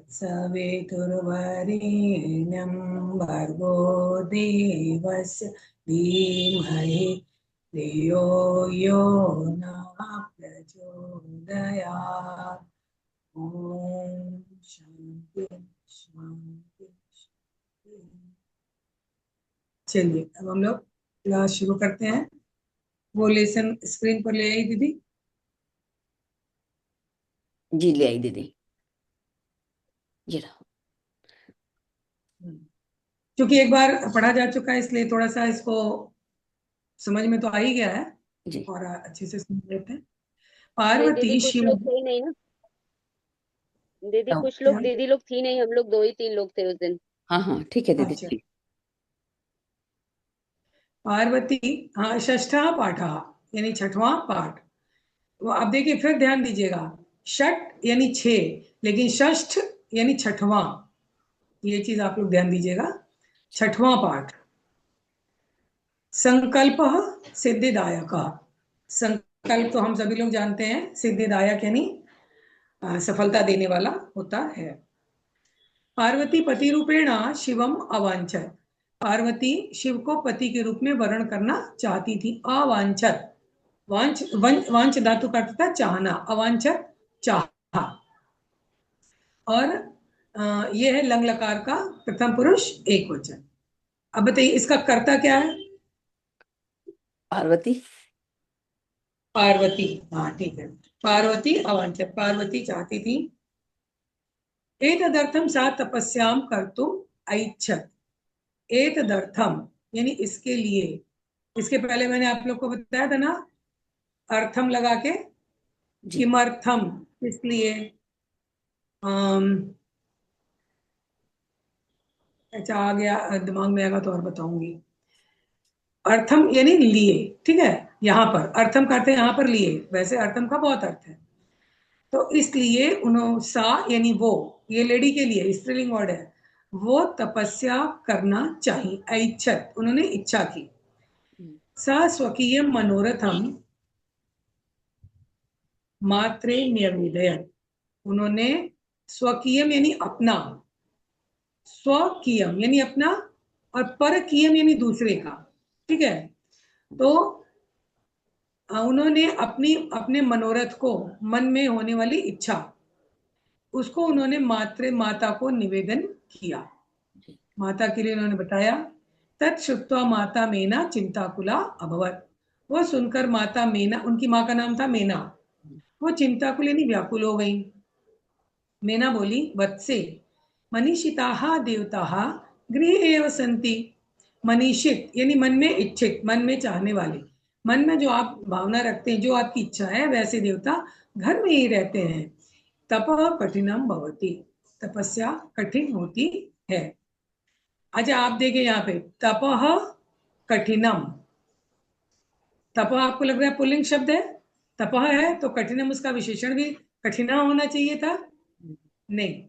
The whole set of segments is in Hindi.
तत्सवितुर्वरेण्यं भर्गो देवस्य धीमहि धियो यो न प्रचोदयात्। ओम शांति शांति शांति। चलिए अब हम लोग क्लास शुरू करते हैं। वो लेसन स्क्रीन पर ले आई दीदी? जी ले आई दीदी, ये रहा। क्योंकि एक बार पढ़ा जा चुका है इसलिए थोड़ा सा इसको समझ में तो आ ही गया है जी और अच्छे से समझ लेते हैं। नहीं दीदी, पार्वती कुछ शिव लोग थे ही नहीं ना दीदी, कुछ क्या? लोग दीदी लोग थी नहीं, हम लोग 2 ही 3 लोग थे उस दिन। हाँ हाँ ठीक है दीदी। अच्छा, पार्वती, हाँ, षष्ठा पाठा यानी छठवां पाठ। वो आप देखिए फिर ध्यान दीजिएगा, षट यानी 6, लेकिन षष्ठ यानी छठवां। ये चीज आप लोग ध्यान दीजिएगा। छठवां पाठ। संकल्प सिद्धिदायक। संकल्प तो हम सभी लोग जानते हैं, सिद्धिदायक यानी सफलता देने वाला होता है। पार्वती पति रूपेण शिवम अवांछत। पार्वती शिव को पति के रूप में वर्ण करना चाहती थी। अवांछत, वांछ धातु का अर्थ था चाहना, अवांछत चाहा। और यह है लंग लकार का प्रथम पुरुष एक वचन। अब बताइए इसका कर्ता क्या है? पार्वती। पार्वती, हाँ ठीक है। पार्वती अवांछत, पार्वती चाहती थी। एतदर्थम सा तपस्याम कर्तुम ऐच्छत। एतदर्थम यानी इसके लिए। इसके पहले मैंने आप लोग को बताया था ना, अर्थम लगा के, जी किमर्थम, इसलिए। अच्छा आ गया, दिमाग में आएगा तो और बताऊंगी। अर्थम यानी लिए, ठीक है। यहाँ पर अर्थम करते हैं, यहाँ पर लिए, वैसे अर्थम का बहुत अर्थ है। तो इसलिए उन्होंने सा यानी वो, ये लेडी के लिए स्त्रीलिंग वर्ड है, वो तपस्या करना चाहिए। ऐच्छत उन्होंने इच्छा की। सा स्वकीय मनोरथम मात्रे न्यवेदयत। उन्होंने स्वकीयम यानी अपना, स्वकीयम यानी अपना, और परकीयम यानी दूसरे का, ठीक है। तो उन्होंने अपनी अपने मनोरथ को, मन में होने वाली इच्छा, उसको उन्होंने माता को निवेदन किया। माता के लिए उन्होंने बताया। तत्श्रुत्वा माता मेना चिंताकुला अभवत। वो सुनकर माता मेना, उनकी माँ का नाम था मेना, वो चिंताकुल यानी व्याकुल हो गई। मेना बोली, वत्से मनीषिताः देवताः गृहे एव सन्ति। मनीषित यानी मन में इच्छित, मन में चाहने वाले, मन में जो आप भावना रखते हैं, जो आपकी इच्छा है, वैसे देवता घर में ही रहते हैं। तपः कठिनम भवति, तपस्या कठिन होती है। अच्छा आप देखिए यहाँ पे तपः कठिनम। तपः आपको लग रहा है पुल्लिंग शब्द है, तपः है तो कठिनम उसका विशेषण भी कठिना होना चाहिए था। नहीं,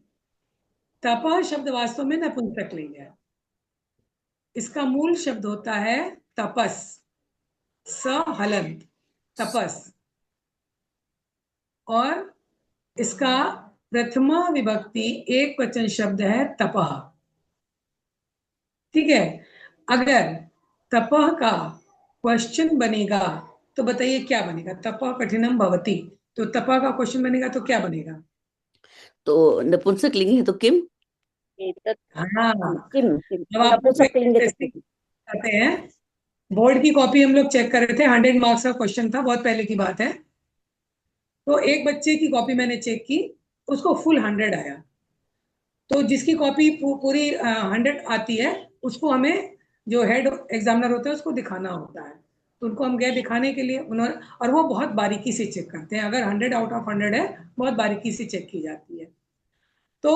तपः शब्द वास्तव में नपुंसकलिंग है। इसका मूल शब्द होता है तपस, सहलंत, तपस। और इसका प्रथमा विभक्ति एक वचन शब्द है तपः, ठीक है। अगर तपः का क्वेश्चन बनेगा तो बताइए क्या बनेगा? तपः कठिनम भवति, तो तपः का क्वेश्चन बनेगा तो क्या बनेगा? तो नपुंसक लिंग है तो किम। हाँ, किम किम जब आप लोग नपुंसकलिंग से टेस्टिंग करते हैं, बोर्ड की कॉपी हम लोग चेक कर रहे थे, 100 मार्क्स का क्वेश्चन था, बहुत पहले की बात है। तो एक बच्चे की कॉपी मैंने चेक की, उसको फुल 100 आया। तो जिसकी कॉपी पूरी 100 आती है, उसको हमें, जो हेड एग्जामिनर होता है, उसको दिखाना होता है। तो उनको हम गए दिखाने के लिए, उन्होंने, और वो बहुत बारीकी से चेक करते हैं, अगर 100 आउट ऑफ 100 है, बहुत बारीकी से चेक की जाती है। तो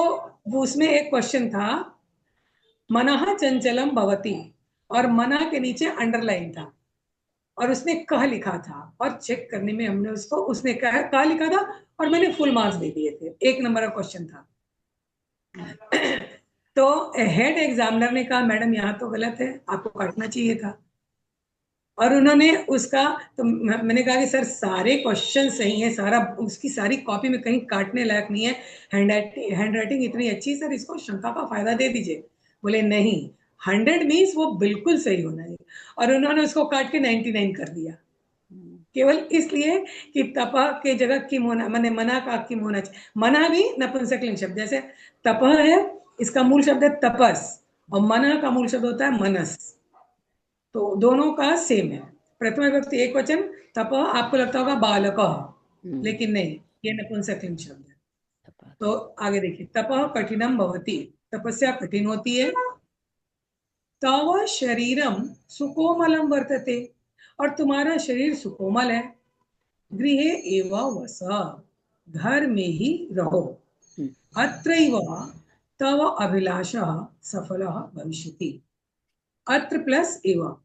वो उसमें एक क्वेश्चन था, मनः चंचलम भवति, और मना के नीचे अंडरलाइन था, और उसने कह लिखा था, और चेक करने में हमने उसको, उसने कह लिखा था, और मैंने फुल मार्क्स दे दिए थे। 1 नंबर का क्वेश्चन था। तो हेड एग्जामिनर ने कहा मैडम यहाँ तो गलत है, आपको काटना चाहिए था। और उन्होंने उसका, तो मैंने कहा कि सर सारे क्वेश्चन सही है, सारा उसकी सारी कॉपी में कहीं काटने लायक नहीं है, हैंड राइटिंग इतनी अच्छी, सर इसको शंका का फायदा दे दीजिए। बोले नहीं, 100 मीन्स वो बिल्कुल सही होना चाहिए। और उन्होंने उसको काट के 99 कर दिया, केवल इसलिए कि तपह के जगह किम होना, माने मना का किम होना चाहिए। मना भी नपुंसकलिंग शब्द, जैसे तपह है, इसका मूल शब्द है तपस, और मना का मूल शब्द होता है मनस, तो दोनों का सेम है। प्रथम विभक्ति एक वचन, तपह आपको लगता होगा बालक, लेकिन नहीं, ये नपुंसकलिंग शब्द है। तो आगे देखिए, तपह कठिनम भवति, तपस्या कठिन होती है। तव शरीरम सुकोमलम वर्तते, और तुम्हारा शरीर सुकोमल है। गृहे एव वस, घर में ही रहो। अत्रैव तव अभिलाषः सफलः भविष्यति। अत्र प्लस एव,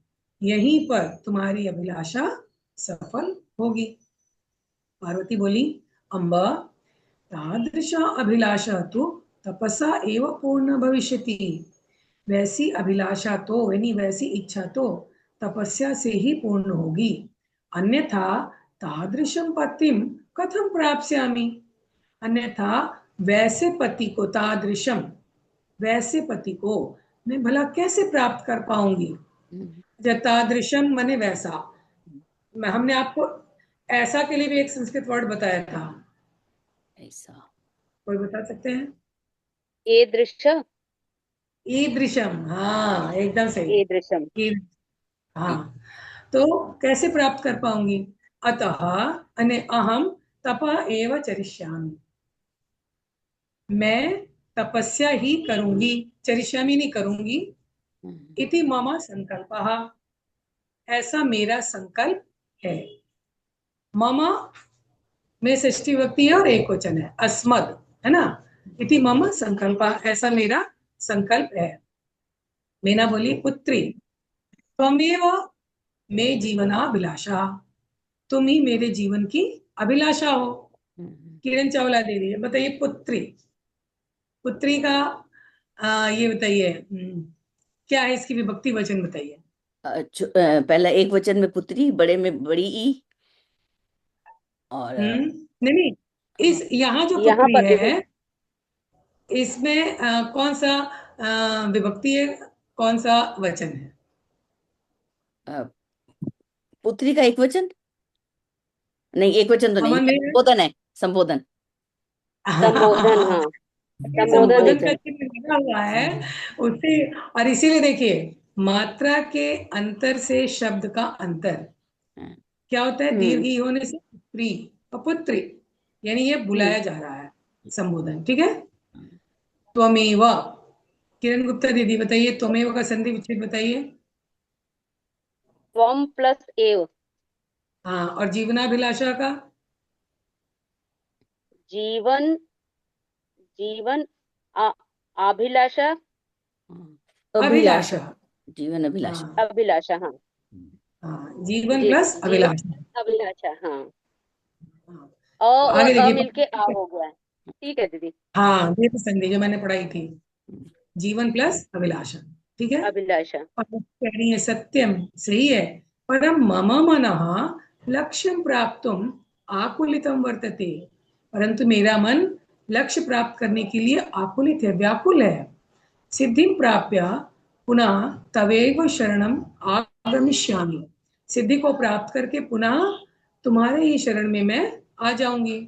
यहीं पर तुम्हारी अभिलाषा सफल होगी। पार्वती बोली, अम्ब तादृशा अभिलाषा तो तपसा एव पूर्ण भविष्यति। वैसी अभिलाषा तो, यानी वैसी इच्छा तो तपस्या से ही पूर्ण होगी, अन्यथा तादृशम पतिम कथम प्राप्स्यामि। अन्यथा वैसे पति को, तादृशम वैसे पति को मैं भला कैसे प्राप्त कर पाऊंगी। जब तादृशम माने वैसा, हमने आपको ऐसा के लिए भी एक संस्कृत वर्ड बताया था, ऐसा कोई बता सकते हैं? ए दृश्य, ईदृशम, हाँ एकदम सही। ए दृश्यम। हाँ, तो कैसे प्राप्त कर पाऊंगी। अतः अने अहम तप एव चरिष्यामि, मैं तपस्या ही करूंगी, चरिष्यामि नहीं करूंगी। इति मम संकल्पः, ऐसा मेरा संकल्प है। मम में षष्ठी विभक्ति है और एक वचन है, अस्मद है ना। इति मम संकल्प, ऐसा मेरा संकल्प है। मीना बोली, पुत्री त्वमेव मे जीवनाभिलाषा, तुम ही मेरे जीवन की अभिलाषा हो। किरण चावला दे रही है, बताइए पुत्री, पुत्री का ये बताइए क्या है, इसकी विभक्ति वचन बताइए। पहला एक वचन में पुत्री, बड़े में बड़ी ई, और नहीं नहीं, इस यहाँ जो यहाँ पुत्री पर है, देखो, इसमें कौन सा विभक्ति है, कौन सा वचन है? पुत्री का एक वचन नहीं, एक वचन तो नहीं, अमन में संबोधन है, संबोधन। संबोधन, हाँ संबोधन संबोधन का है। चिन्ह लगा हुआ है उससे, और इसीलिए देखिए, मात्रा के अंतर से शब्द का अंतर क्या होता है, दीर्घ ई होने से पुत्री और पुत्री, यानी ये बुलाया जा रहा है, संबोधन। ठीक है, त्वमेव, किरण गुप्ता दीदी बताइए, त्वमेव का संधि विच्छेद बताइए। त्वम प्लस एव, हाँ, और जीवनाभिलाषा का? जीवन, जीवन अभिलाषा, अभिलाषा, अभिलाषा, जीवन अभिलाषा। हाँ अभिलाषा, हाँ हाँ, जीवन जी, प्लस जीवन अभिलाषा। अभिलाषा, हाँ। हाँ, अ तो और आगे अ देखिए, मिलके आ हो गया है। ठीक है दीदी, हाँ ये तो संधि जो मैंने पढ़ाई थी, जीवन प्लस अभिलाषा। ठीक है, अभिलाषा। और कह रही है सत्यम, सही है, परम मम मनः लक्ष्यम प्राप्तुम आकुलितम वर्तते, परंतु मेरा मन लक्ष्य प्राप्त करने के लिए आकुलित है, व्याकुल है। सिद्धिं प्राप्य पुनः तवेव शरणम आगमिष्यामि, सिद्धि को प्राप्त करके पुनः तुम्हारे ही शरण में मैं आ जाऊंगी।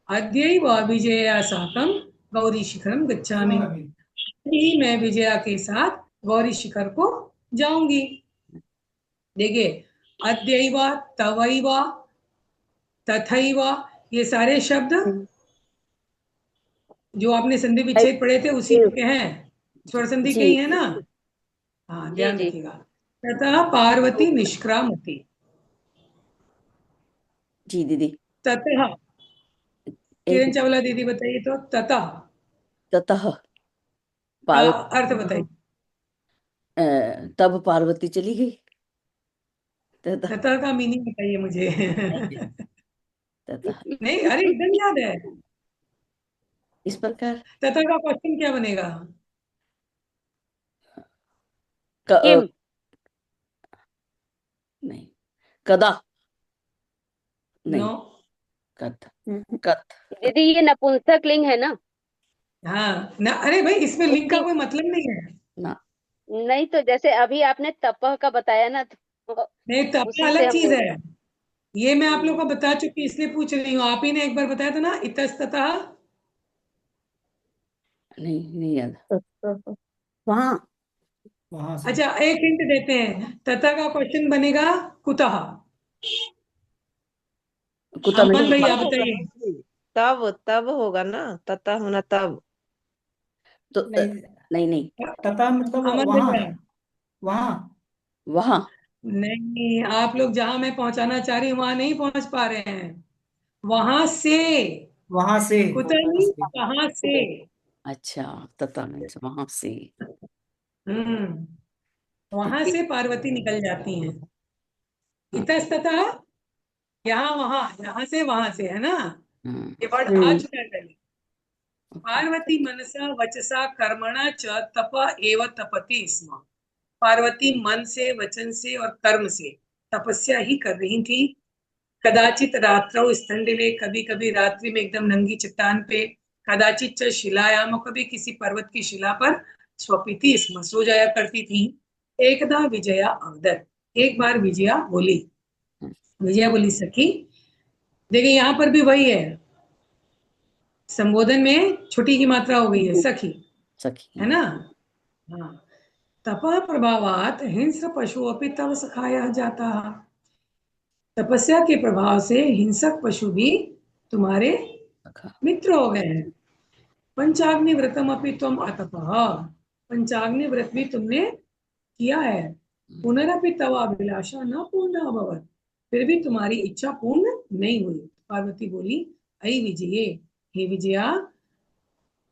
अद्यैव विजया साकम गौरी शिखरम गच्छामि, ही मैं विजया के साथ गौरी शिखर को जाऊंगी। देखिए, अद्यैव, तवैव, तथैव, ये सारे शब्द जो आपने संधि विच्छेद पढ़े थे उसी के हैं, स्वर संधि के जी ही है ना। हाँ जी ध्यान जी, रखिएगा। ततः पार्वती निष्क्रामति, जी दीदी। ततः, एक किरण चावला दीदी बताइए तो ततः ततः का पार्वती, अर्थ बताइए। तब पार्वती चली गई। ततः ततः का मीनिंग बताइए मुझे। ततः नहीं, अरे एकदम याद है। इस प्रकार ततः का क्वेश्चन क्या बनेगा? क, किम, नहीं, कदा नहीं, नो। कथ कथ दीदी ये नपुंसक लिंग है ना? हाँ ना, अरे भाई इसमें लिंग का कोई मतलब नहीं है। ना। नहीं तो जैसे अभी आपने तपह का बताया ना, तो नहीं, तो अपना उसी से अलग हम चीज बोल है। ये मैं आप लोग को हम्म, बता चुकी इसलिए पूछ रही हूँ। आप ही ने एक बार बताया था ना, इतस्ततः। नहीं याद। वहाँ वहां से। अच्छा, एक हिंट देते हैं, तथा का क्वेश्चन बनेगा कुतः। कुत्ता में अमन भाई तब आप होगा बताइए। ना जी। तब होगा ना, तता होना तब। तो नहीं, नहीं तथा मतलब अमन वहां, भैया, वहां। वहां। नहीं, आप लोग जहां मैं पहुंचाना चाह रही हूँ वहां नहीं पहुंच पा रहे हैं। वहां से, वहां से। कुतः वहां नहीं, से। कहां से। अच्छा, तथा मीन्स वहां से। वहां से पार्वती निकल जाती हैं। हाँ, इतस्ततः, यहाँ वहां, यहाँ से वहां से, है ना। हाँ, ये वर्ड आ चुका है पहले। ओके। पार्वती मनसा वचसा कर्मणा च तप एव तपति स्म। पार्वती मन से, वचन से और कर्म से तपस्या ही कर रही थी। कदाचित रात्रौ स्थंडिले, कभी कभी रात्रि में एकदम नंगी चट्टान पे। कदाचित च शिलायाम, कभी किसी पर्वत की शिला पर। स्वपिति स्म, सो जाया करती थी। एकदा विजया अवदत्, एक बार विजया बोली। विजया बोली, सखी। देखिए यहाँ पर भी वही है, संबोधन में छुट्टी की मात्रा हो गई है, सखी, सखी। है ना। हाँ। तपः प्रभावात हिंस्र पशु अपि तव सखाया जाता। तपस्या के प्रभाव से हिंसक पशु भी तुम्हारे सखा। मित्र हो गए हैं। पंचाग्नि व्रतम अपि तुम अतपः, पंचाग्नि व्रत भी तुमने किया है। पुनरपि तव अभिलाषा न पूर्ण अभवत, फिर भी तुम्हारी इच्छा पूर्ण नहीं हुई। पार्वती बोली, अई विजये, हे विजया,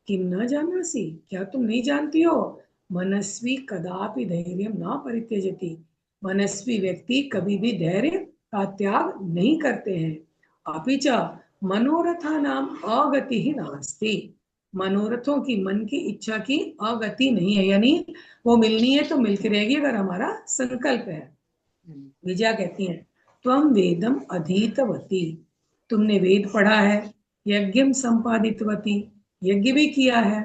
किम न जानासी, क्या तुम नहीं जानती हो। मनस्वी कदापि धैर्य न परित्यजति, मनस्वी व्यक्ति कभी भी धैर्य का त्याग नहीं करते हैं। अपि च मनोरथा नाम अगति ही नास्ति, मनोरथों की, मन की इच्छा की अगति नहीं है, यानी वो मिलनी है तो मिलती रहेगी अगर हमारा संकल्प है। विजया कहती है, त्वम वेदम अधीतवती, तुमने वेद पढ़ा है। यज्ञम संपादितवती, यज्ञ भी किया है।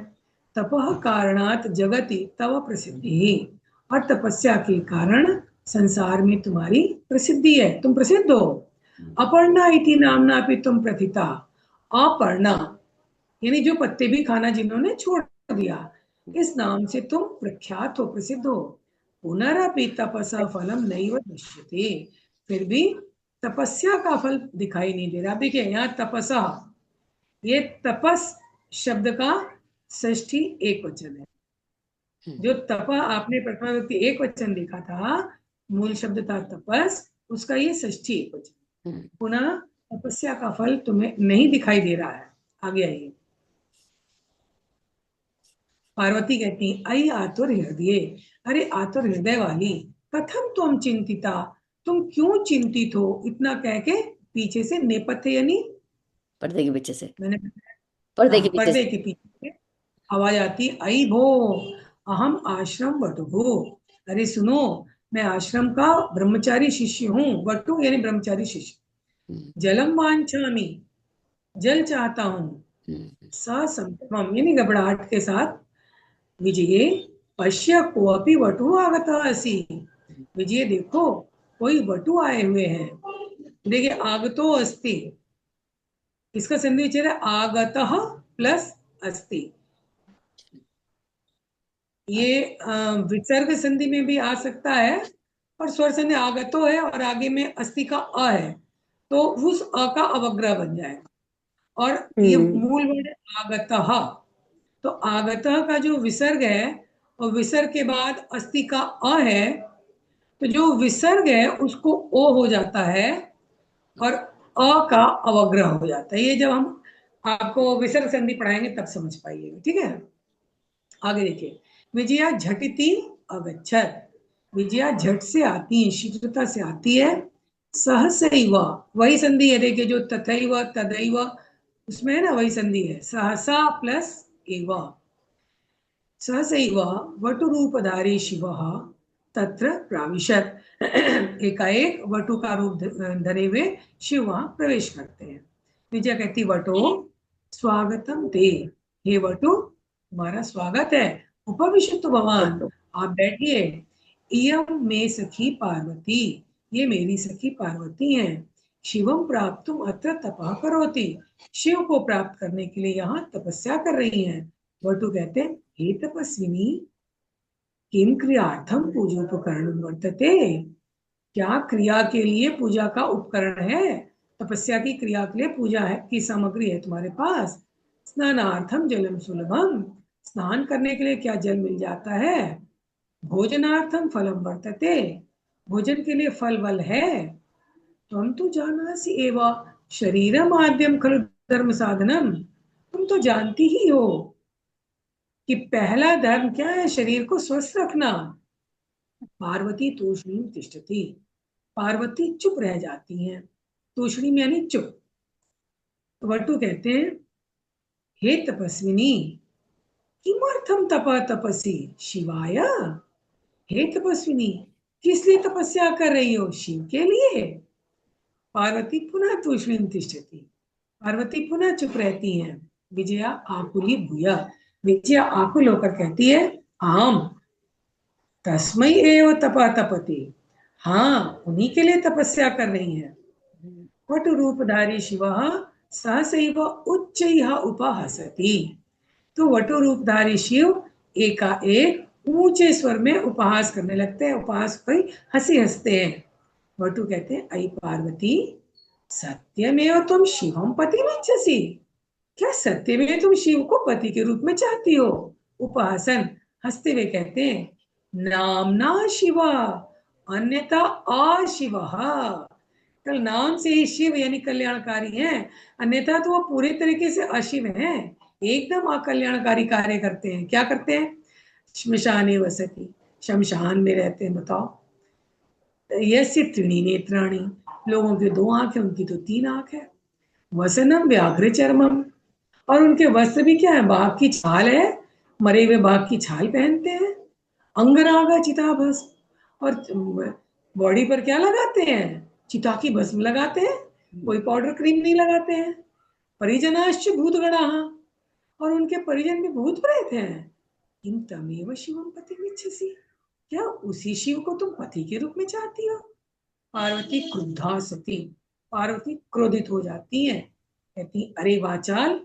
तपः कारणात जगति तव प्रसिद्धि, और तपस्या के कारण संसार में तुम्हारी प्रसिद्धि है, तुम प्रसिद्ध हो। अपर्णा इति नामना भी तुम प्रथिता, अपर्णा यानी जो पत्ते भी खाना जिन्होंने छोड़ दिया, इस नाम से तुम प्रख्यात हो, प्रसिद्ध हो। पुनरपि तपसा फलम नैव दृश्यते, फिर भी तपस्या का फल दिखाई नहीं दे रहा। देखिए यहाँ तपसा, ये तपस शब्द का षष्ठी एक वचन है। जो तप आपने प्रथमा व्यक्ति एक वचन लिखा था, मूल शब्द था तपस, उसका ये षष्ठी एक वचन। पुनः तपस्या का फल तुम्हें नहीं दिखाई दे रहा है। आगे आइए। पार्वती कहती, आई आतुर हृदय, अरे आतुर हृदय वाली, कथम तुम चिंतिता, तुम क्यों चिंतित हो। इतना कह के पीछे से नेपथ्य यानी पर्दे के पीछे से, मैंने पर्दे के पीछे पर्दे से। के पीछे से आवाज आती, आई भो अहम आश्रम वटु, अरे सुनो, मैं आश्रम का ब्रह्मचारी शिष्य हूँ। वटु यानी ब्रह्मचारी शिष्य। जलम वांछामि, जल चाहता हूँ। ससंभ्रमम यानी घबराहट के साथ। विजये पश्य कोऽपि वटु आगतः असि, विजय देखो कोई वटु आए हुए हैं। देखिए आगतो अस्ति, इसका संधि विच्छेद है आगतः प्लस अस्ति। ये विसर्ग संधि में भी आ सकता है, और स्वर संधि आगतो है और आगे में अस्ति का अ है, तो उस अ का अवग्रह बन जाएगा। और ये मूल वर्ड है आगतः, तो आगतः का जो विसर्ग है और विसर्ग के बाद अस्ति का अ है, तो जो विसर्ग है उसको ओ हो जाता है और अ का अवग्रह हो जाता है। ये जब हम आपको विसर्ग संधि पढ़ाएंगे तब समझ पाइएगा, ठीक है। आगे देखिए, विजया झटिति अगच्छत, विजया झट से आती है, शीघ्रता से आती है। सहसैव, वही संधि है, देखिए जो तथैव तदैव उसमें है ना, वही संधि है, सहसा प्लस एव। सहसैव वटुरूपधारी शिवः तत्र प्राविशत्, एकाएक वटु का रूप धरे हुए शिव वहां प्रवेश करते हैं। विजया कहती, वटो स्वागतम ते, हे वटु तुम्हारा स्वागत है, उपविशतु भवान, वटो आप बैठिए। इयम मे सखी पार्वती, ये मेरी सखी पार्वती हैं। शिवम प्राप्तुम अत्र तपः करोति, शिव को प्राप्त करने के लिए यहाँ तपस्या कर रही हैं। वटु कहते हैं, हे तपस्विनी, किम क्रियार्थम पूजोपकरणं वर्तते, क्या क्रिया के लिए पूजा का उपकरण है, तपस्या की क्रिया के लिए पूजा है की सामग्री है तुम्हारे पास। स्नानार्थम जलम सुलभम, स्नान करने के लिए क्या जल मिल जाता है। भोजनार्थम फलम वर्तते, भोजन के लिए फल वल है। त्वं तु जानासि एव शरीरम आद्यम खलु धर्म साधनम, तुम तो जानती ही हो कि पहला धर्म क्या है, शरीर को स्वस्थ रखना। पार्वती तूष्णीम तिष्ठति, पार्वती चुप रह जाती हैं। तूष्णीम यानी चुप। वटु कहते हैं, हे तपस्विनी, किमर्थम तपसि शिवाय, हे तपस्विनी, किस लिए तपस्या कर रही हो, शिव के लिए। पार्वती पुनः तूष्णीम तिष्ठति, पार्वती पुनः चुप रहती हैं। विजया आकुली भूया, विजया आकुल होकर कहती है, आम तस्मै एव तपति, हाँ उन्हीं के लिए तपस्या कर रही हैं। वटु रूपधारी शिवः सहसैव उच्चैः उपहसति, तो वटु रूपधारी शिव एकाएक ऊंचे स्वर में उपहास करने लगते हैं, उपहास कोई हंसी हंसते हैं। वटु कहते हैं, अयि पार्वती सत्यमेव तुम शिवम पतिमिच्छसि, क्या सत्य में तुम शिव को पति के रूप में चाहती हो। उपहासन, हंसते हुए कहते हैं, नामना शिवा अन्यथा अशिवः, कल नाम से ही शिव यानी कल्याणकारी हैं, अन्यथा तो वो पूरे तरीके से अशिव हैं, एकदम अकल्याणकारी कार्य करते हैं। क्या करते हैं, श्मशाने वसति, शमशान में रहते हैं। बताओ, यस्य त्रीणि नेत्राणि, लोगों के 2 आंख है, उनकी तो 3 आंख है। वसनम व्याघ्र चर्मम, और उनके वस्त्र भी क्या है, बाघ की छाल है, मरे हुए बाघ की छाल पहनते हैं। अंगरागा चिता भस्म, और बॉडी पर क्या लगाते हैं, चिता की भस्म लगाते हैं, कोई पाउडर क्रीम नहीं लगाते हैं। परिजनाश्च भूतगणाः, और उनके परिजन भी भूत प्रेत हैं। किम तमेव शिवम पतिमिच्छसि, क्या उसी शिव को तुम पति के रूप में चाहती हो। पार्वती क्रुद्धा सती, पार्वती क्रोधित हो जाती है, कहती, अरे वाचाल,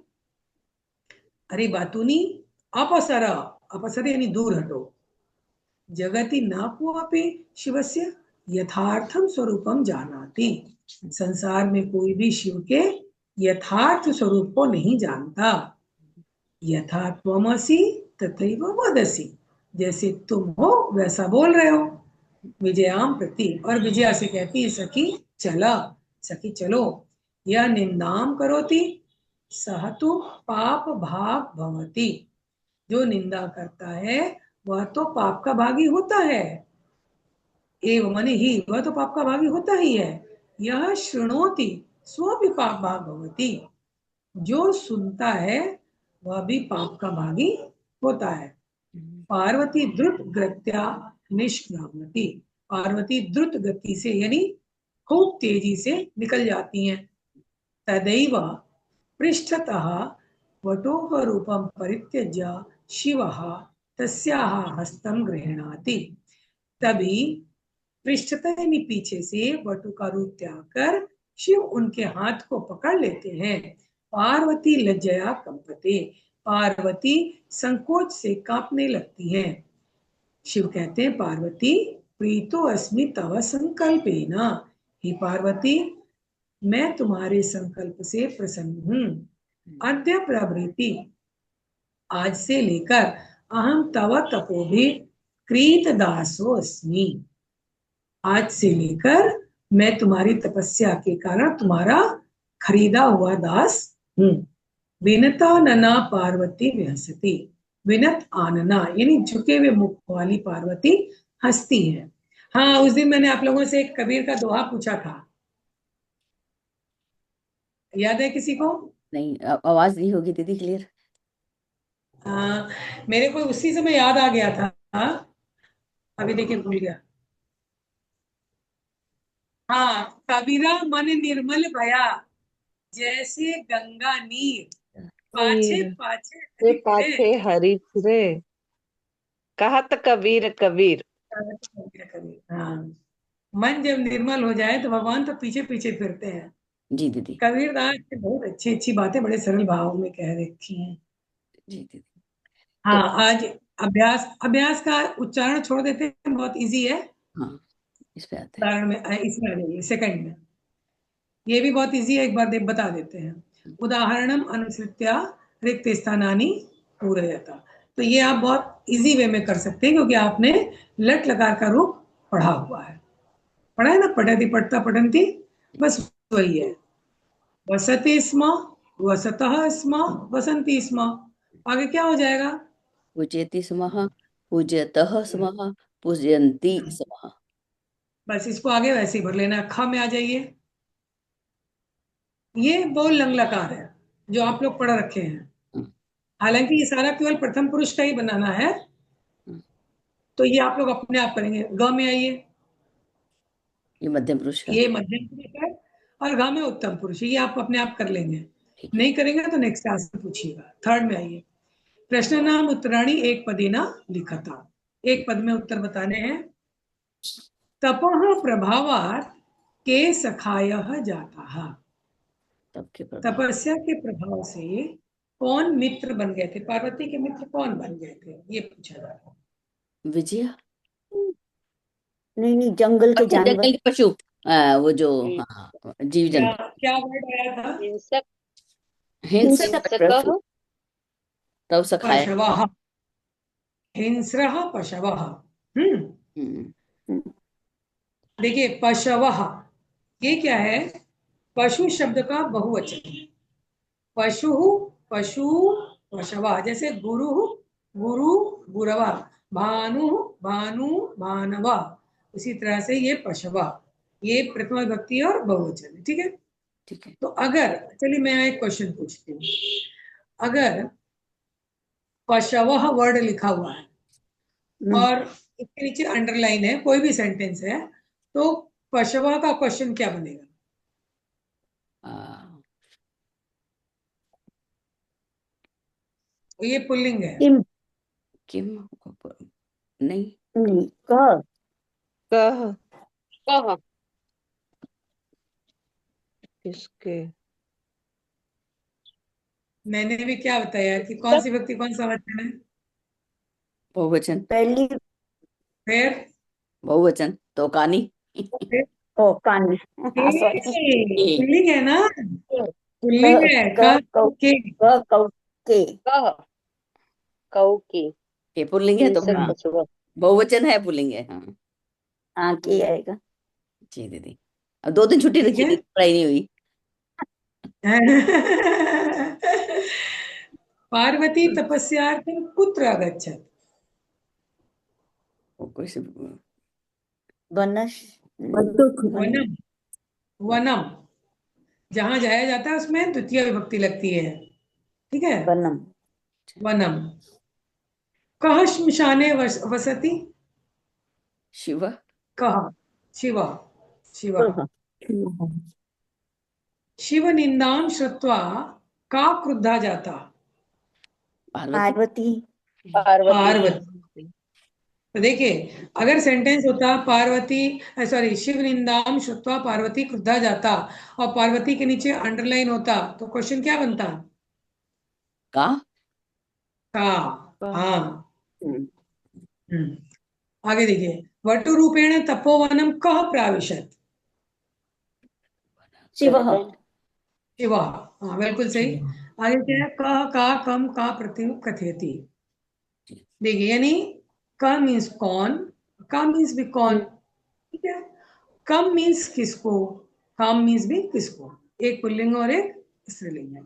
अरे बातूनी, अपसर, अपसर यानी दूर हटो। जगति न कोऽपि शिवस्य यथार्थम स्वरूपम जानाति, संसार में कोई भी शिव के यथार्थ स्वरूप को नहीं जानता। यथा त्वमसि तथैव वदसि, जैसे तुम हो वैसा बोल रहे हो। विजयाम प्रति, और विजया से कहती है, सखी चला, सखी चलो। यह निंदाम करोति सह तु पाप भाग भवति, जो निंदा करता है वह तो पाप का भागी होता है। एवं मन ही, वह तो पाप का भागी होता ही है। यह शृणोति स्वपि पाप भाग भवति, जो सुनता है वह भी पाप का भागी होता है। पार्वती द्रुत गत्या निष्क्रामति, पार्वती द्रुत गति से यानी खूब तेजी से निकल जाती हैं। तदैव पृष्ठतः वटोः रूपं परित्यज्य शिवः तस्याः हस्तं गृह्णाति, तभी पृष्ठतः यानी पीछे से वटु का रूप त्याग कर शिव उनके हाथ को पकड़ लेते हैं। पार्वती लज्जया कंपते, पार्वती संकोच से कांपने लगती हैं। शिव कहते हैं, पार्वती प्रीतो अस्मि तव संकल्पेन, हे पार्वती मैं तुम्हारे संकल्प से प्रसन्न हूँ। अद्य प्रभृति, आज से लेकर, अहम तव तपोभि क्रीत दासो अस्मि, आज से लेकर मैं तुम्हारी तपस्या के कारण तुम्हारा खरीदा हुआ दास हूँ। विनता नना पार्वती विहसती, विनत आनना यानी झुके हुए मुख वाली पार्वती हंसती है। हाँ, उस दिन मैंने आप लोगों से एक कबीर का दोहा पूछा था, याद है किसी को? नहीं, आवाज नहीं होगी दीदी क्लियर। मेरे को उसी समय याद आ गया था, अभी देखिए भूल गया। हाँ, कबीरा मन निर्मल भया, जैसे गंगा नीर, पाछे नीर पाछे से हरि फिरे। पाछे हरि फिरे, कहत कबीर कबीर। कबीर कबीर, हाँ। मन जब निर्मल हो जाए तो भगवान तो पीछे पीछे फिरते हैं। जी दीदी। कबीरदास ने बहुत अच्छी अच्छी बातें बड़े सरल भाव में कह रखी हैं। जी दीदी। हाँ, आज अभ्यास अभ्यास का उच्चारण छोड़ देते हैं, बहुत इजी है। हाँ, इस पे आते हैं। उदाहरण में इसमें आ जाइए, सेकंड में। ये भी बहुत इजी है, एक बार बता देते हैं। उदाहरणम अनुसृत्या रिक्त स्थानानि पूरयता। तो ये आप बहुत इजी वे में कर सकते हैं, क्योंकि आपने लट लकार का रूप पढ़ा हुआ है। पढ़ा है ना, पठति पठता पठन्ति, बस वही है। वसति स्म, वसतः स्म, वसन्ति स्म। आगे क्या हो जाएगा? पूजयति स्मः, पूजयतः स्मः, पूजयन्ति स्मः। बस इसको आगे वैसे ही भर लेना। ख में आ जाइए। ये वो लंग लकार है जो आप लोग पढ़ रखे हैं। हालांकि ये सारा केवल प्रथम पुरुष का ही बनाना है, तो ये आप लोग अपने आप करेंगे। ग में आइए। ये मध्यम पुरुष का। ये मध्यम पुरुष है और ग में उत्तम पुरुष है। ये आप अपने आप कर लेंगे। ठीक है। नहीं करेंगे तो नेक्स्ट क्लास में पूछिएगा। थर्ड में आइए। प्रश्न नाम उत्तराणी एक पदेना लिखता। एक पद में उत्तर बताने हैं। तपः प्रभावात् के सखायः जाताः। तब के प्रभाव। तपस्या के प्रभाव से कौन मित्र बन गए थे? पार्वती के मित्र कौन बन गए थे, ये पूछा जा रहा है। विजया। नहीं नहीं, जंगल के अच्छा, जानवर। जंगल के पशु। वो जो, हाँ, जीव क्या जंतु। क्या वर्ड आया था? हिंसक हिंसक हिंसक हिंसक पशु। तब सखाया। पशवः, हिंस्रः पशवः। हम्म। देखिए, पशवः ये क्या है? पशु शब्द का बहुवचन। पशु, पशु, पशवा। जैसे गुरु, गुरु, गुरवा। भानु, भानु, भानवा। उसी तरह से ये पशवा, ये प्रथमा विभक्ति और बहुवचन है। ठीक है। ठीक है। तो अगर, चलिए मैं एक क्वेश्चन पूछती हूँ। अगर पशवः वर्ड लिखा हुआ है और इसके नीचे अंडरलाइन है, कोई भी सेंटेंस है, तो पशवा का क्वेश्चन क्या बनेगा? तो ये पुल्लिंग है। किम। किम। नहीं। नहीं, कह। कह कह किसके। मैंने भी क्या बताया कि कौन सी व्यक्ति कौन सा वचन है? बहुवचन। पहली। फिर बहुवचन तो कानी। ओ कान। हाँ, सॉरी। पुल्लिंग है ना, पुल्लिंग क है। क कौ के। क कौ के। कह कौ की ये पुल्लिंग है तो हिंसक हाँ पशु। बहुवचन है, पुल्लिंग है। हाँ हाँ, के आएगा। जी दीदी। अब 2 दिन छुट्टी ठीक रखी है। थी, पढ़ाई नहीं हुई। पार्वती तपस्यार्थं कुत्र अगच्छत्? वो कोई से। वनश। वनम। वनम जहां जाया जाता है उसमें द्वितीय विभक्ति लगती है। ठीक है। वनम। वनम। कह श्मशाने वसति? शिव। कह, शिव, शिव। कह। शिव निंदां श्रुत्वा का क्रुद्धा जाता? पार्वती। पार्वती। पार्वती। तो देखिए, अगर सेंटेंस होता पार्वती, सॉरी, शिव निंदाम श्रुत्वा पार्वती क्रुद्धा जाता, और पार्वती के नीचे अंडरलाइन होता, तो क्वेश्चन क्या बनता? का। का। हाँ। हम्म। आगे देखिए। वटु रूपेण तपोवनम कह प्राविशत? शिव। शिवा। हाँ, बिल्कुल सही। आगे क्या है? कह, का, कम, का प्रति कथयति। देखिए, यानी का मीन्स कौन, का मीन्स भी कौन। ठीक है। कम मीन्स किसको, काम मीन्स भी किसको। एक पुल्लिंग और एक स्त्रीलिंग है।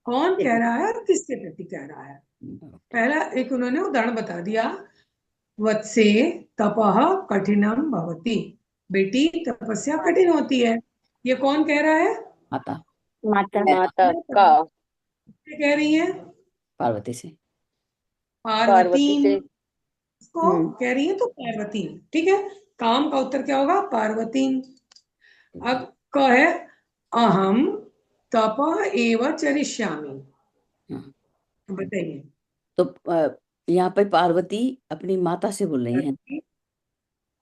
कौन कह रहा है और किसके प्रति कह रहा है। पहला एक उन्होंने उदाहरण बता दिया। वत्से तपः कठिनम भवति। बेटी, तपस्या कठिन होती है। ये कौन कह रहा है? माता। माता। माता का कह रही है? पार्वती से। पार्वती पार्वती से। को कह रही है, तो पार्वती। ठीक है। काम का उत्तर क्या होगा? पार्वती। अब क है अहम तप एव चरिष्यामि। हाँ, बताइए। तो यहाँ पे पार्वती अपनी माता से बोल रही है।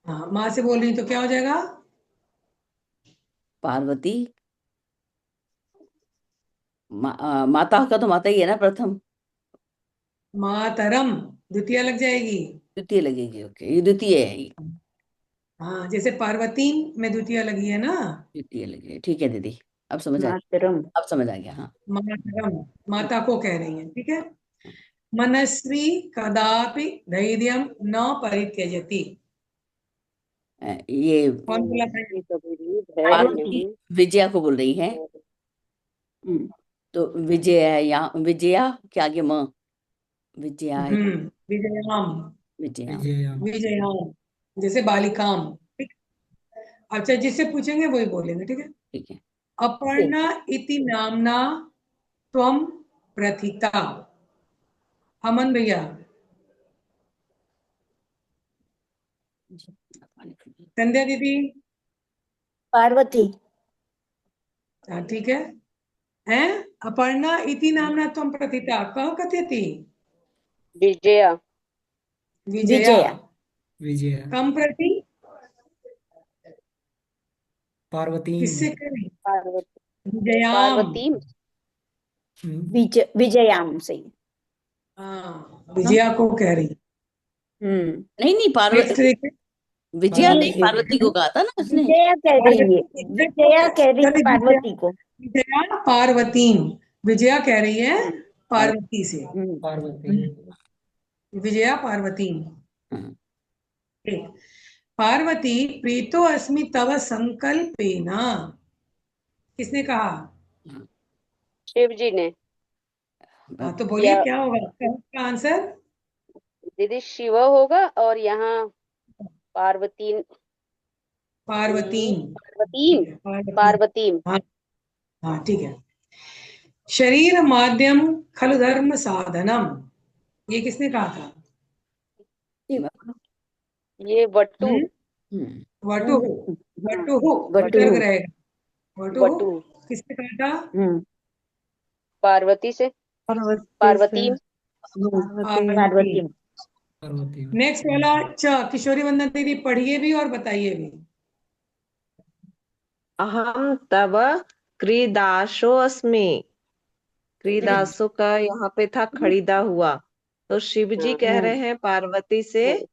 हाँ, माँ से बोल रही तो क्या हो जाएगा? पार्वती माता का तो माता ही है ना प्रथम, मातरम द्वितीय लग जाएगी। द्वितीय लगेगी। ओके, ये द्वितीय है, ये हाँ, जैसे पार्वती में द्वितीय लगी है ना। द्वितीय लगेगी। ठीक है दीदी, अब समझ आ गया, मातरम। अब समझ आ गया। हाँ, मातरम माता को कह रही है, ठीक है। मनस्वी कदापि धैर्यम न परित्यजति। ये कौन बोला था? मनस्वी कभी भी धैर्य पार्वती नहीं विजया को बोल रही है। हम्म, तो विजय है यहाँ, विजया के आगे म, विजया, विजयाम। विजया। विजयम। विजयाम जैसे बालिकाम, ठीक। अच्छा, जिससे पूछेंगे वही बोलेंगे, ठीक है। ठीक है। अपर्णा इति नामना त्वम प्रथिता। अमन भैया, संध्या दीदी, पार्वती। हाँ ठीक है। हैं? अपर्णा इति नामना त्वम प्रथिता कः कथयति? विजया विजया। विजया। विजय। कम प्रति पार्वती। किससे करें? पार्वती विजयाम। पार्वती विजयाम सही। हाँ, विजया को कह रही। नहीं नहीं, नेक्स्ट पार्वती देखिए। विजया नहीं, नहीं, पार्वती को कहा था ना उसने। विजया कह रही है, विजया कह रही है चलिए, पार्वती को। विजया पार्वती। विजया कह रही है पार्वती से। पार्वती। विजया पार्वती। हाँ, ठीक। पार्वती प्रीतो अस्मि तव संकल्पेन। किसने कहा? शिव जी ने। हाँ, तो बोलिए या क्या होगा इसका आंसर? दीदी शिव होगा और यहाँ पार्वती पार्वती। पार्वती ठीक है, पार्वती। पार्वती हाँ हाँ, ठीक है। शरीर माध्यम खलु धर्म साधनम, ये किसने कहा था? ये वटु वटु। वटु वटु। विसर्ग रहेगा। वटु वटु किसने कहा था? पार्वती से पार्वती पार्वती पार्वती। पार्वती। नेक्स्ट वाला किशोरी वंदना दीदी पढ़िए भी और बताइए भी। अहम तव क्रीदासोऽस्मि। क्रीदासो का यहाँ पे था खरीदा हुआ। तो शिव जी कह रहे हैं पार्वती से,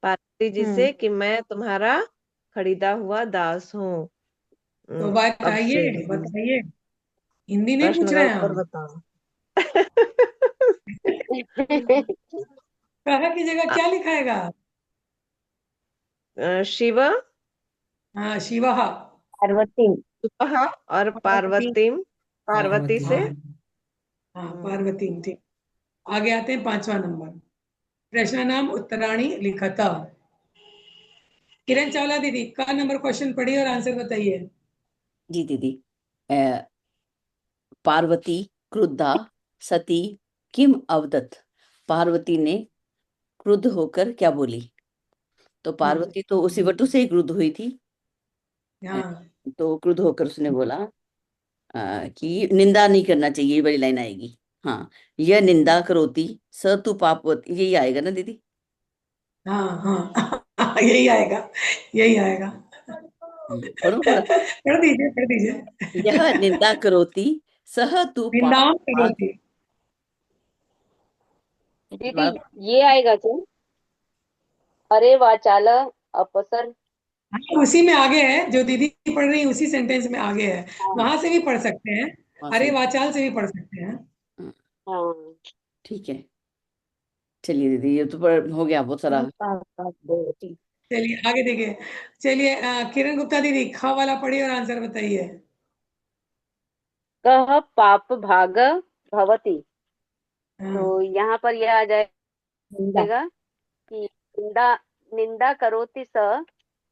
पार्वती जी से कि मैं तुम्हारा खरीदा हुआ दास हूँ। तो अब बताइए फिर बताइए, हिंदी नहीं पूछ प्रश्न का रहे हैं उत्तर हम। बताओ। कहा की जगह क्या लिखाएगा? शिव हाँ, शिवः। पार्वती। सुपह और पार्वती पार्वती से। हाँ, पार्वती। ठीक। आगे आते हैं 5वां नंबर। प्रश्न नाम उत्तराणी लिखता। किरण चावला दीदी का नंबर क्वेश्चन पढ़िए और आंसर बताइए। जी दीदी। अ, पार्वती क्रुद्धा सती किम अवदत्। पार्वती ने क्रुद्ध होकर क्या बोली? तो पार्वती तो उसी वटु से ही क्रुद्ध हुई थी। हाँ, तो क्रुद्ध होकर उसने बोला कि निंदा नहीं करना चाहिए, ये बड़ी लाइन आएगी। हाँ, यह निंदा करोति स तु पापवती, यही आएगा ना दीदी? हाँ, हाँ यही आएगा, यही आएगा। पढ़ो थोड़ा। पढ़ दीजिए, पढ़ दीजिए। यह निंदा करोति सह तु निंदाम पाप। करोति। दीदी ये आएगा क्या? अरे वाचाल अपसर। हाँ, उसी में आगे है जो दीदी पढ़ रही है, उसी सेंटेंस में आगे है। वहां से भी पढ़ सकते हैं, वहाँ अरे से। वाचाल से भी पढ़ सकते हैं। हाँ ठीक है, चलिए दीदी, ये तो हो गया बहुत सारा। चलिए आगे देखिए। चलिए किरण गुप्ता दीदी खा वाला पढ़िए और आंसर बताइए। कह पाप भाग भवती। हाँ, तो यहाँ पर यह आ निंदा। जाएगा कि निंदा निंदा करोति स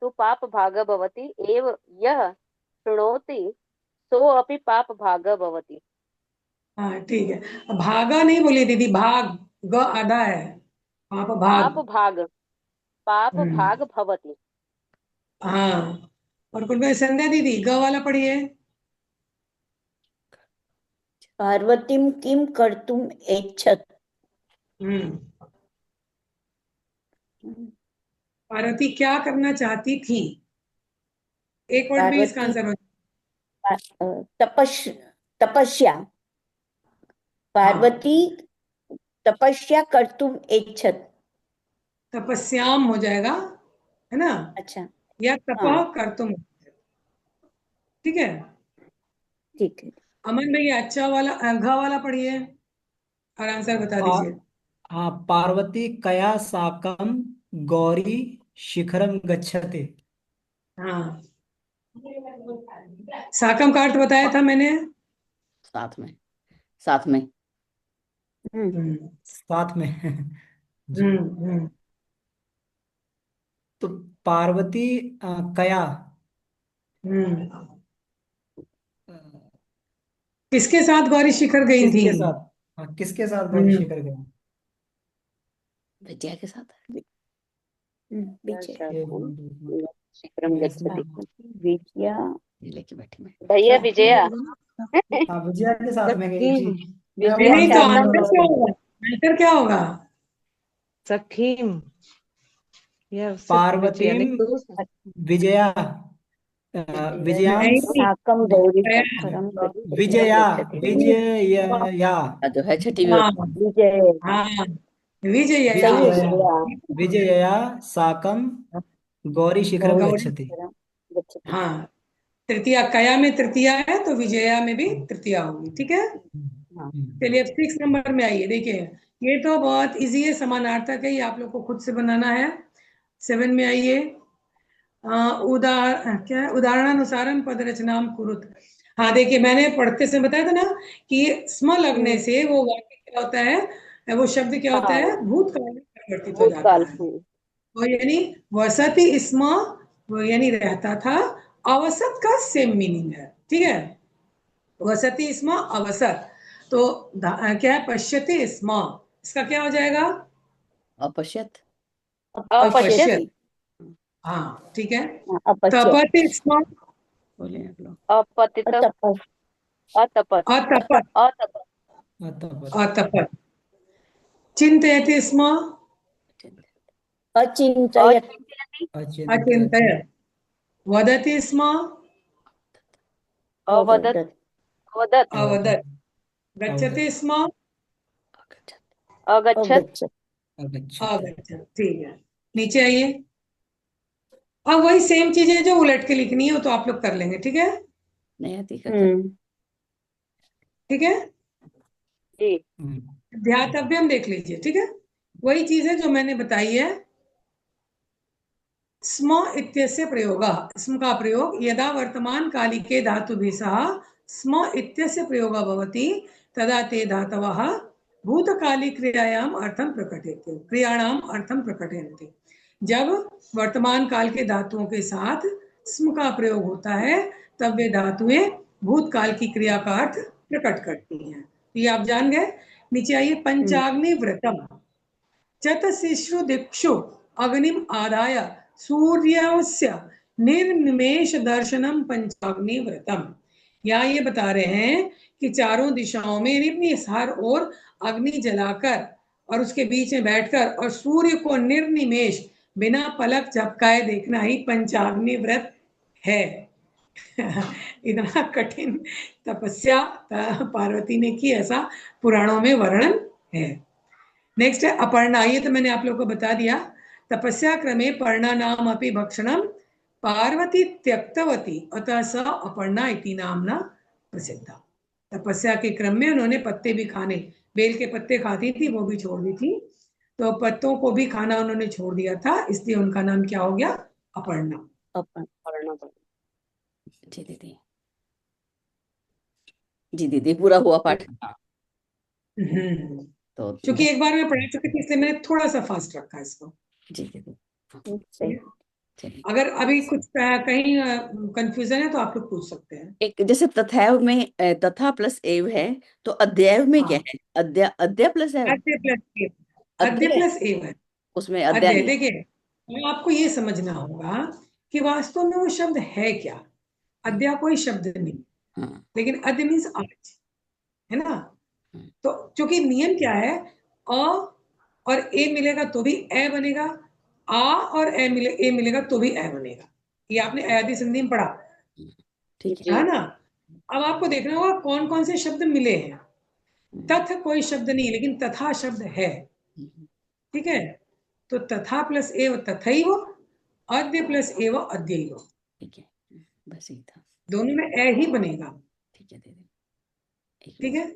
तु पाप भाग भवति एव यह शृणोति सो अपि पाप भाग भवति। हाँ ठीक है। भागा नहीं बोलिए दीदी, भाग ग आधा है। पाप भाग। पाप भाग हम्म, भाग भवति। हाँ, और कुल में संध्या दीदी ग वाला पढ़िए। पार्वतीं किं कर्तुम् ऐच्छत्। हम्म पार्वती क्या करना चाहती थी? एक वर्ड में इसका पार्वती आंसर हो। तपस्या। हाँ पार्वती तपस्या कर्तुम् ऐच्छत्। तपस्याम हो जाएगा, है ना, अच्छा, या तपः हाँ कर्तुम। ठीक है। ठीक है। अमन भैया अच्छा वाला घ वाला पढ़िए और आंसर बता पा, दीजिए। हाँ, पार्वती कया साकं गौरी शिखरम गच्छते। हाँ साकम का अर्थ बताया था मैंने। साथ में, साथ में। हम्म साथ में जी। हम्म। तो पार्वती कया हम्म अ, किसके साथ गौरी शिखर गई थी? किसके साथ, हाँ, किसके साथ गौरी हम्म शिखर गए? विजया के साथ। विजय एक मिनट, एक मिनट। शीघ्रं मैं गच्छति। इसमें विजया ये लेके बैठी मैं। भैया विजया हाँ, विजया के साथ में गई थी। सखीम मैं नहीं वो नहीं, तो आंसर आंसर क्या होगा? आंसर क्या होगा? सखीम, यह उससे विजया पार्वतीम नहीं तो विजया विजयांश नहीं साकं गौरी गया। शिखरं विजया गच्छति। विजया जो है छठी हाँ विभक्ति। विजय हाँ विजया। सही है विजया विजया। विजया साकं गौरी शिखरम गौरी गौरी, गच्छति। शिखरं गच्छति। हाँ तृतीया, कया में तृतीया है तो विजया में भी तृतीया होगी। ठीक है। हाँ चलिए अब 6 नंबर में आइए। देखिए ये तो बहुत इजी है, समानार्थक है, ये आप लोग को खुद से बनाना है। 7 में आइए। क्या है? उदाहरणानुसारम पद रचनाम कुरुत। हाँ देखिए मैंने पढ़ते से बताया था ना कि स्म लगने से वो वाक्य क्या होता है, वो शब्द क्या होता हाँ है, भूतकाल में परिवर्तित हो भूतकाल। जाता है। वो यानी वसति स्म, वो यानी रहता था। अवसत का सेम मीनिंग है। ठीक है। वसति स्म अवसत, तो क्या है, पश्यति स्म, इसका क्या हो जाएगा? अपश्यत। अपश्यत। अपश्यत। अपश्यति। हाँ ठीक है। अपश्यत। तपति स्म, बोले आप लोग। अपतित। अतपत्। अतपत। अतपत, अतपत। अतपत अतपत। चिंतयति स्म, अचिन्तयत्। अचिंत्यत अचिंतयत्। वदति स्म, अवदत्। अवदत्। अवदत्। अवदत्। अवदत् गच्छति स्म, अगच्छत्। अगच्छत्। अगच्छति। अगच्छत्। ठीक है। नीचे आइए। अब वही सेम चीजें जो उलट के लिखनी है वो तो आप लोग कर लेंगे। ठीक है। नहीं आती कर। ठीक है। जी ध्यातव्यम देख लीजिए। ठीक है। वही चीज है जो मैंने बताई है। स्म इत्यस्य प्रयोगः, स्म का प्रयोग यदा वर्तमान कालिके धातुभिः सह स्म इत्यस्य प्रयोगः भवति तदा ते धातवः भूतकाली क्रियायाम अर्थम प्रकटयन्ति, क्रियाणाम अर्थम प्रकटयन्ति। जब वर्तमान काल के धातुओं के साथ स्म का प्रयोग होता है तब वे धातुएं भूतकाल की क्रिया का अर्थ प्रकट करती हैं। ये आप जान गए। नीचे आइए। पंचाग्नि व्रतम चतशिशु दिक्षु अग्निम आदाय सूर्यस्य निर्निमेष दर्शनम पंचाग्नि व्रतम। यहाँ ये बता रहे हैं कि चारों दिशाओं में यानी हर ओर अग्नि जलाकर और उसके बीच में बैठकर और सूर्य को निर्निमेष बिना पलक झपकाए देखना ही पंचाग्नि व्रत है। इतना कठिन तपस्या पार्वती ने की, ऐसा पुराणों में वर्णन है। नेक्स्ट है अपर्णा। ये तो मैंने आप लोगों को बता दिया। तपस्या क्रमे पर्णा नाम अपि भक्षणम पार्वती त्यक्तवती अतः स अपर्णा इति नामना प्रसिद्धा। तपस्या के क्रम में उन्होंने पत्ते भी खाने, बेल के पत्ते खाती थी, वो भी छोड़ दी थी। तो पत्तों को भी खाना उन्होंने छोड़ दिया था, इसलिए उनका नाम क्या हो गया? अपर्णा। जी दीदी, जी दीदी पूरा हुआ पाठ। तो क्योंकि एक बार मैं पढ़ा चुकी थी इसलिए मैंने थोड़ा सा फास्ट रखा इसको। जी दीदी चलिए। अगर अभी कुछ कहीं कंफ्यूजन है तो आप लोग पूछ सकते हैं। एक जैसे तथैव में तथा प्लस एव है, तो अद्यैव में क्या हाँ, है? अद्य अद्य प्लस एव। अद्य प्लस एव, अद्य अद्य प्लस एव है। उसमें अद्य अद्य नहीं है। देखिए, आपको ये समझना होगा कि वास्तव में वो शब्द है क्या। अद्या कोई शब्द नहीं, हाँ लेकिन अद्य मीन्स आज, है ना। हम्म, तो क्योंकि नियम क्या है, अ और ए मिलेगा तो भी ए बनेगा, आ और ए मिलेगा तो भी ए बनेगा। ये आपने अयादी संधि में पढ़ा, ठीक है। जी है ना। अब आपको देखना होगा कौन कौन से शब्द मिले हैं। तथ कोई शब्द नहीं, लेकिन तथा शब्द है, हम्म, ठीक है। तो तथा प्लस एव तथैव, अद्य प्लस एव अद्यैव, ठीक है, बस यही था। दोनों में ए ही बनेगा, ठीक है दीदी, एक ठीक मिनट। है।